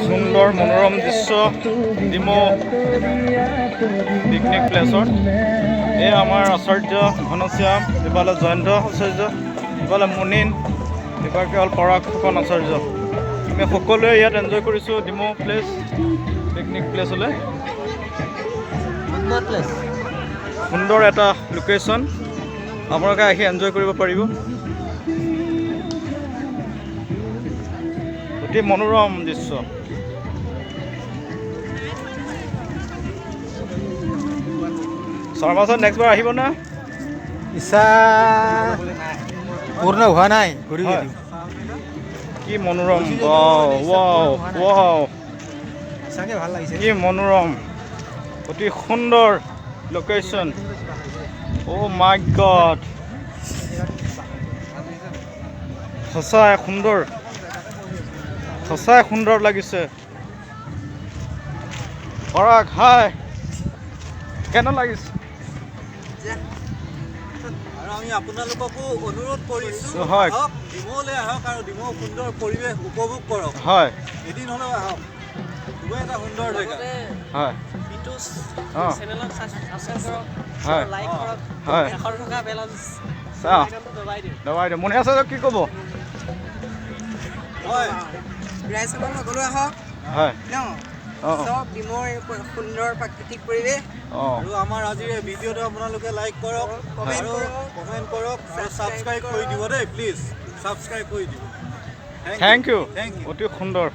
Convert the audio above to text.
সুন্দৰ মনোৰম দৃশ্য ডিমৌ পিকনিক প্লেচত। এই আমাৰ আচাৰ্য ঘনশ্যাম, ইফালে জয়ন্ত আচাৰ্য, ইফালে মুনিন, ইফালে হ'ল পৰাগ ফুকন আচাৰ্য। আমি সকলোৱে ইয়াত এনজয় কৰিছোঁ ডিমৌ প্লেচ পিকনিক প্লেচলৈ। সুন্দৰ এটা লোকেশ্যন, আপোনালোকে আহি এনজয় কৰিব পাৰিব। অতি মনোৰম দৃশ্য। শৰ্মাচত নেক্সট বাৰ আহিব না? ইচ্ছা পূৰ্ণ হোৱা নাই। কি মনোৰম, ভাল লাগিছে। কি মনোৰম, অতি সুন্দৰ লোকেশ্যন। অ' মাই গড, সঁচাই সুন্দৰ, সঁচাই সুন্দৰ লাগিছে। পৰাগ হাই, কেনে লাগিছে? আৰু আমি আপোনালোককো অনুৰোধ কৰিছোঁ, হয়, আহক ডিমৌলৈ আহক আৰু ডিমৌ সুন্দৰ পৰিৱেশ উপভোগ কৰক। হয়, এদিন হ'লেও আহক, খুবেই এটা সুন্দৰ জেগা। হয়, চেনেলক ছাবস্ক্ৰাইব কৰক, হয়, লাইক কৰক, হয়, কাষত থকা বেল দবাই দিয়ক। দবাই দিওঁ। মনে আছে কি ক'ব? হয়, ৰাইজসকল সকলো আহক হয়, ন, চব ডিমৌৰ সুন্দৰ প্ৰাকৃতিক পৰিৱেশ। আৰু আমাৰ আজিৰ এই ভিডিঅ'টো আপোনালোকে লাইক কৰক আৰু কমেণ্ট কৰক আৰু ছাবস্ক্ৰাইব কৰি দিব দেই, প্লিজ ছাবস্ক্ৰাইব কৰি দিব। Thank you, thank you. অতি সুন্দৰ।